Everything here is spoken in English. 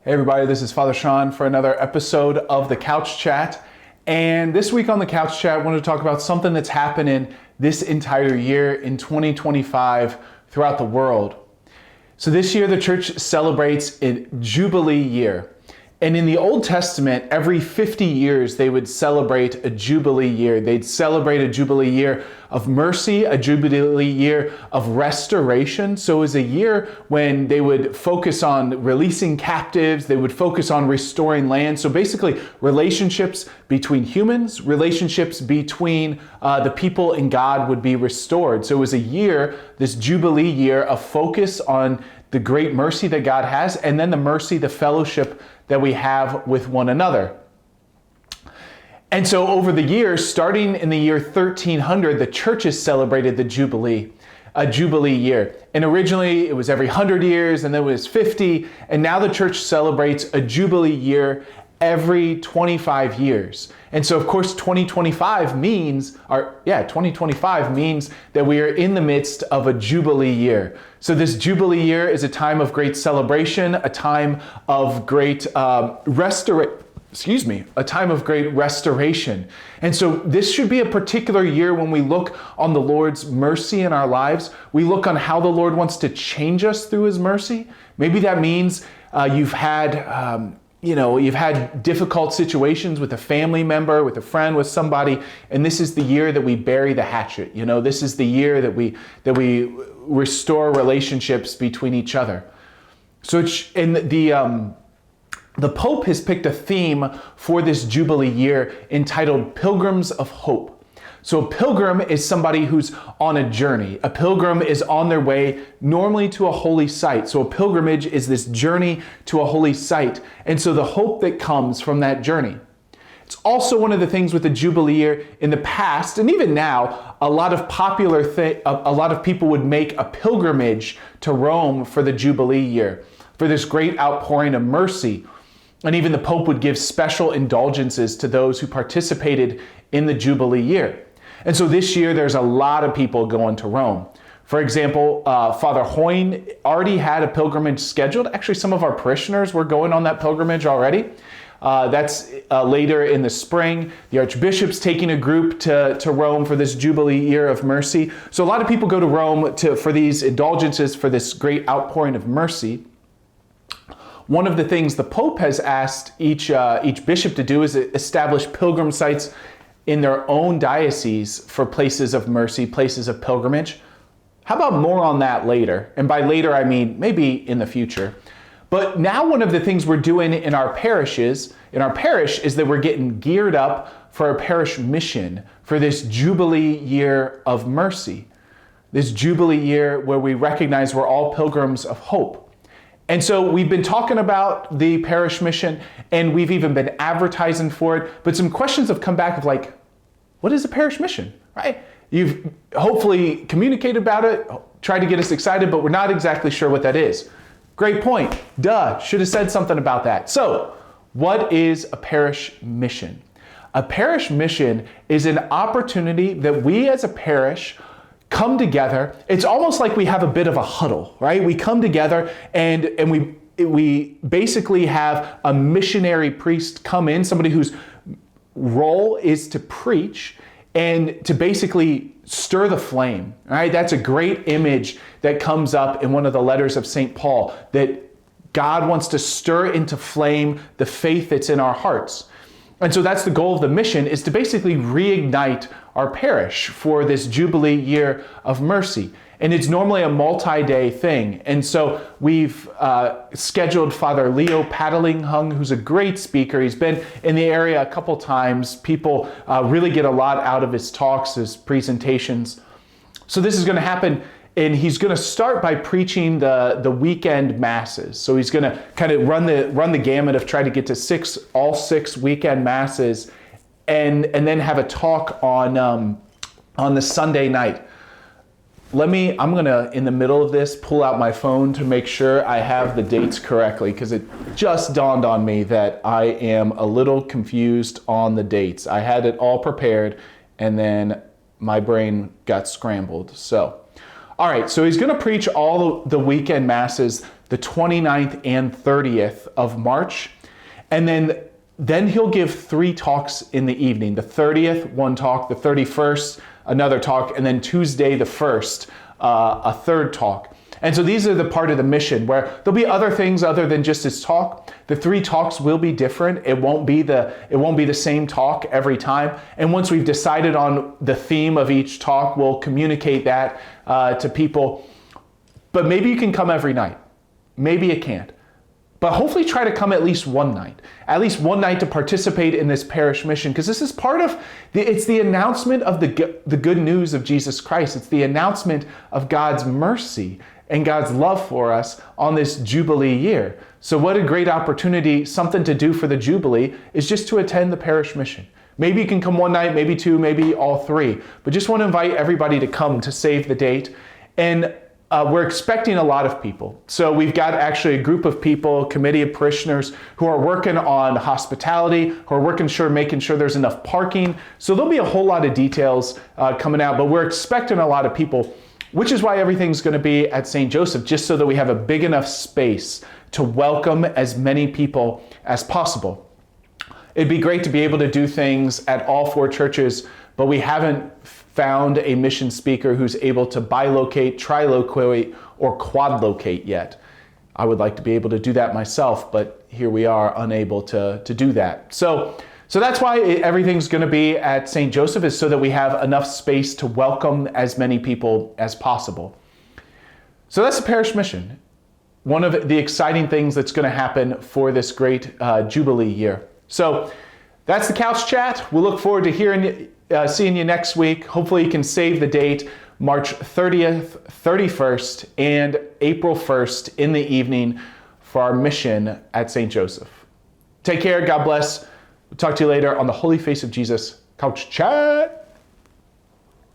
Hey everybody, this is Father Sean for another episode of the Couch Chat. And this week on the Couch Chat, I wanted to talk about something that's happening this entire year in 2025 throughout the world. So this year the church celebrates a Jubilee year. And in the Old Testament, every 50 years they would celebrate a Jubilee year. They'd celebrate a Jubilee year of mercy, a Jubilee year of restoration. So it was a year when they would focus on releasing captives, they would focus on restoring land. So basically relationships between humans, relationships between the people and God would be restored. So it was a year, this Jubilee year, of focus on the great mercy that God has, and then the mercy, the fellowship that we have with one another. And so over the years, starting in the year 1300, the churches celebrated the Jubilee, a Jubilee year. And originally it was every 100 years, and then it was 50, and now the church celebrates a Jubilee year every 25 years. And so of course 2025 means that we are in the midst of a Jubilee year. So this Jubilee year is a time of great celebration, a time of great restoration. And so this should be a particular year when we look on the Lord's mercy in our lives. We look on how the Lord wants to change us through his mercy. Maybe that means you've had difficult situations with a family member, with a friend, with somebody, and this is the year that we bury the hatchet. This is the year that we restore relationships between each other. So the Pope has picked a theme for this Jubilee year entitled Pilgrims of Hope. So a pilgrim is somebody who's on a journey. A pilgrim is on their way normally to a holy site. So a pilgrimage is this journey to a holy site. And so the hope that comes from that journey. It's also one of the things with the Jubilee year in the past, and even now, a lot of people would make a pilgrimage to Rome for the Jubilee year, for this great outpouring of mercy. And even the Pope would give special indulgences to those who participated in the Jubilee year. And so this year, there's a lot of people going to Rome. For example, Father Hoyne already had a pilgrimage scheduled. Actually, some of our parishioners were going on that pilgrimage already. That's later in the spring. The Archbishop's taking a group to Rome for this Jubilee year of mercy. So a lot of people go to Rome for these indulgences, for this great outpouring of mercy. One of the things the Pope has asked each bishop to do is establish pilgrim sites in their own diocese for places of mercy, places of pilgrimage. How about more on that later? And by later, I mean maybe in the future. But now one of the things we're doing in our parish is that we're getting geared up for a parish mission for this Jubilee year of mercy. This Jubilee year where we recognize we're all pilgrims of hope. And so we've been talking about the parish mission, and we've even been advertising for it, but some questions have come back of like, what is a parish mission, right? You've hopefully communicated about it, tried to get us excited, but we're not exactly sure what that is. Great point. Duh, should have said something about that. So, what is a parish mission? A parish mission is an opportunity that we as a parish come together. It's almost like we have a bit of a huddle, right? We come together and we basically have a missionary priest come in, somebody whose role is to preach and to basically stir the flame, right? That's a great image that comes up in one of the letters of St. Paul, that God wants to stir into flame the faith that's in our hearts. And so that's the goal of the mission, is to basically reignite our parish for this Jubilee year of mercy. And it's normally a multi-day thing. And so we've scheduled Father Leo Paddlinghung, who's a great speaker. He's been in the area a couple times. People really get a lot out of his talks, his presentations. So this is going to happen, and he's going to start by preaching the weekend masses. So he's going to kind of run the gamut of trying to get to all six weekend masses, and then have a talk on the Sunday night. I'm gonna, in the middle of this, pull out my phone to make sure I have the dates correctly, because it just dawned on me that I am a little confused on the dates. I had it all prepared, and then my brain got scrambled. So, all right, so he's gonna preach all the weekend masses the 29th and 30th of March. And then he'll give 3 talks in the evening. The 30th, 1 talk, the 31st, another talk, and then Tuesday the 1st, a 3rd talk. And so these are the part of the mission where there'll be other things other than just his talk. The 3 talks will be different. It won't be the same talk every time. And once we've decided on the theme of each talk, we'll communicate that to people. But maybe you can come every night. Maybe you can't. But hopefully try to come at least one night to participate in this parish mission, because this is part of, it's the announcement of the good news of Jesus Christ. It's the announcement of God's mercy and God's love for us on this Jubilee year. So what a great opportunity, something to do for the Jubilee is just to attend the parish mission. Maybe you can come one night, maybe 2, maybe all 3, but just want to invite everybody to come to save the date. And we're expecting a lot of people. So we've got actually a group of people, committee of parishioners, who are working on hospitality, who are making sure there's enough parking. So there'll be a whole lot of details coming out, but we're expecting a lot of people, which is why everything's going to be at St. Joseph, just so that we have a big enough space to welcome as many people as possible. It'd be great to be able to do things at all 4 churches, but we haven't found a mission speaker who's able to bilocate, trilocate, or quadlocate yet. I would like to be able to do that myself, but here we are unable to do that. So that's why everything's going to be at St. Joseph, is so that we have enough space to welcome as many people as possible. So that's the parish mission. One of the exciting things that's going to happen for this great Jubilee year. So that's the Couch Chat. We'll look forward to seeing you next week. Hopefully you can save the date, March 30th, 31st, and April 1st in the evening for our mission at St. Joseph. Take care. God bless. We'll talk to you later on the Holy Face of Jesus Couch Chat.